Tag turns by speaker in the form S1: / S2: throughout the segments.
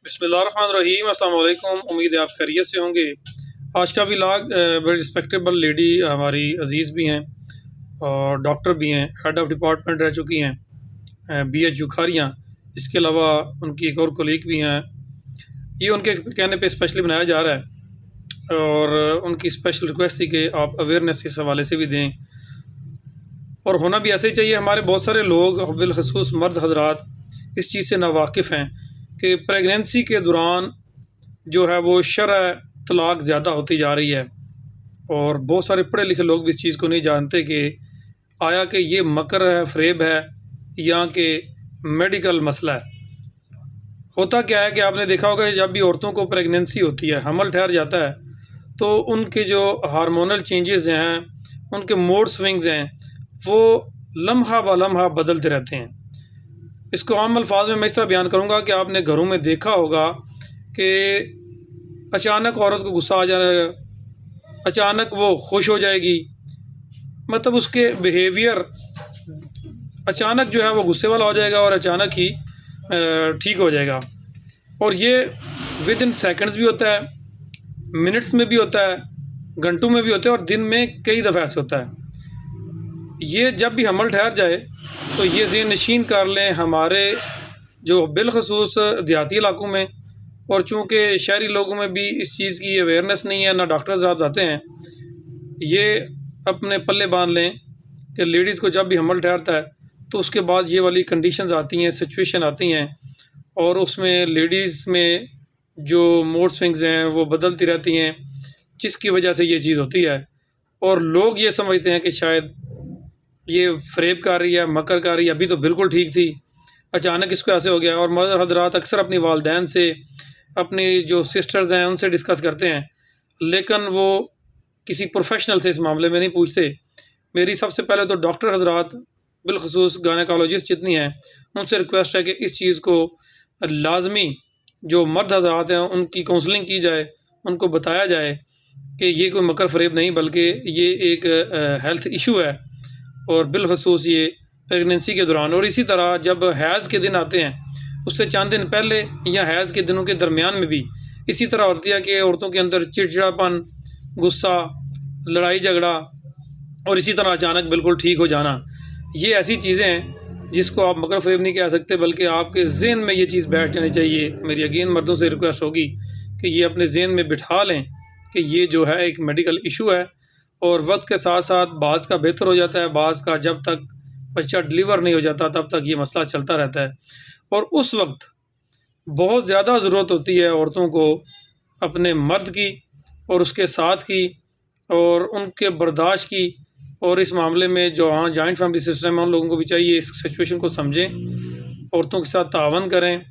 S1: बिस्मिल्लाहिर्रहमानिर्रहीम। अस्सलाम वालेकुम। उम्मीद है आप खैरियत से होंगे। आज का व्लॉग बड़ी रिस्पेक्टेबल लेडी हमारी अजीज़ भी हैं और डॉक्टर भी हैं, हेड ऑफ़ डिपार्टमेंट रह चुकी हैं BH जुखारियाँ। इसके अलावा उनकी एक और कोलीग भी हैं। ये उनके कहने पे स्पेशली बनाया जा रहा है और उनकी स्पेशल रिक्वेस्ट थी कि आप अवेयरनेस के हवाले से भी दें, और होना भी ऐसे ही चाहिए। हमारे बहुत सारे लोग बिलखसूस मर्द हजरात इस चीज़ से नावाकिफ़ हैं कि प्रेगनेंसी के दौरान जो है वो शरअ तलाक ज़्यादा होती जा रही है, और बहुत सारे पढ़े लिखे लोग भी इस चीज़ को नहीं जानते कि आया कि ये मकर है, फ़रेब है, या कि मेडिकल मसला है। होता क्या है कि आपने देखा होगा जब भी औरतों को प्रेगनेंसी होती है, हमल ठहर जाता है, तो उनके जो हार्मोनल चेंजेस हैं, उनके मूड स्विंग्स हैं, वो लम्हा ब लम्हा बदलते रहते हैं। इसको आम अल्फाज में मैं इस तरह बयान करूँगा कि आपने घरों में देखा होगा कि अचानक औरत को गुस्सा आ जाएगा, अचानक वो खुश हो जाएगी, मतलब उसके बिहेवियर अचानक जो है वो गुस्से वाला हो जाएगा और अचानक ही ठीक हो जाएगा। और ये विद इन सेकेंड्स भी होता है, मिनट्स में भी होता है, घंटों में भी होता है, और दिन में कई दफ़ा ऐसे होता है। ये जब भी हमल ठहर जाए तो ये ज़हन नशीन कर लें, हमारे जो बिलखसूस देहाती इलाकों में, और चूँकि शहरी लोगों में भी इस चीज़ की अवेयरनेस नहीं है, ना डॉक्टर साहब आते हैं, ये अपने पल्ले बांध लें कि लेडीज़ को जब भी हमल ठहरता है तो उसके बाद ये वाली कंडीशंस आती हैं, सिचुएशन आती हैं, और उसमें लेडीज़ में जो मूड स्विंग्स हैं वो बदलती रहती हैं, जिसकी वजह से ये चीज़ होती है। और लोग ये समझते हैं कि शायद ये फ़रेब कर रही है, मकर कर रही है, अभी तो बिल्कुल ठीक थी, अचानक इसको ऐसे हो गया। और मदर हज़रात अक्सर अपनी वालदैन से, अपनी जो सिस्टर्स हैं उनसे डिस्कस करते हैं, लेकिन वो किसी प्रोफेशनल से इस मामले में नहीं पूछते। मेरी सबसे पहले तो डॉक्टर हज़रात बिलखसूस गायनेकोलॉजिस्ट जितनी हैं उनसे रिक्वेस्ट है कि इस चीज़ को लाजमी जो मर्द हज़रात हैं उनकी काउंसलिंग की जाए, उनको बताया जाए कि ये कोई मकर फ़रेब नहीं बल्कि ये एक हेल्थ इशू है, और बिलखसूस ये प्रेगनेंसी के दौरान। और इसी तरह जब हैज़ के दिन आते हैं उससे चंद दिन पहले या हैज़ के दिनों के दरमियान में भी इसी तरह होती है कि औरतों के अंदर चिड़चिड़ापन, गुस्सा, लड़ाई झगड़ा, और इसी तरह अचानक बिल्कुल ठीक हो जाना। ये ऐसी चीज़ें हैं जिसको आप मकर फ़रेब नहीं कह सकते, बल्कि आपके ज़हन में ये चीज़ बैठ जानी चाहिए। मेरी अगेन मर्दों से रिक्वेस्ट होगी कि ये अपने ज़हन में बिठा लें कि ये जो है एक मेडिकल इशू है, और वक्त के साथ साथ बाज़ का बेहतर हो जाता है, बाज़ का जब तक बच्चा डिलीवर नहीं हो जाता तब तक ये मसला चलता रहता है। और उस वक्त बहुत ज़्यादा ज़रूरत होती है औरतों को अपने मर्द की और उसके साथ की और उनके बर्दाश्त की। और इस मामले में जो हाँ जॉइंट फैमिली सिस्टम है उन लोगों को भी चाहिए इस सिचुएशन को समझें, औरतों के साथ तावन करें।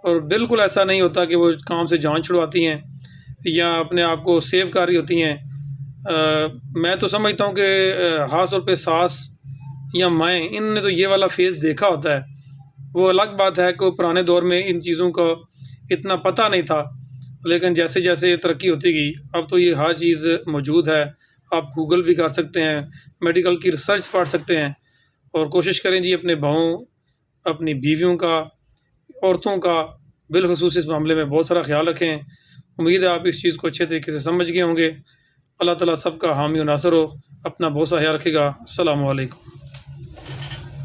S1: और बिल्कुल ऐसा नहीं होता कि वो काम से जान छुड़वाती हैं या अपने आप को सेव कर रही होती हैं। मैं तो समझता हूँ कि ख़ास तौर पे सास या माएँ, इनने तो ये वाला फेज़ देखा होता है। वो अलग बात है कि पुराने दौर में इन चीज़ों का इतना पता नहीं था, लेकिन जैसे जैसे तरक्की होती गई अब तो ये हर चीज़ मौजूद है। आप गूगल भी कर सकते हैं, मेडिकल की रिसर्च पढ़ सकते हैं, और कोशिश करें जी अपने भावों, अपनी बीवियों का, औरतों का बिलखसूस इस मामले में बहुत सारा ख्याल रखें। उम्मीद है आप इस चीज़ को अच्छे तरीके से समझ गए होंगे। अल्लाह ताला सबका हामी और नासर हो। अपना बहुत सा ख्याल रखेगा। अस्सलामु अलैकुम।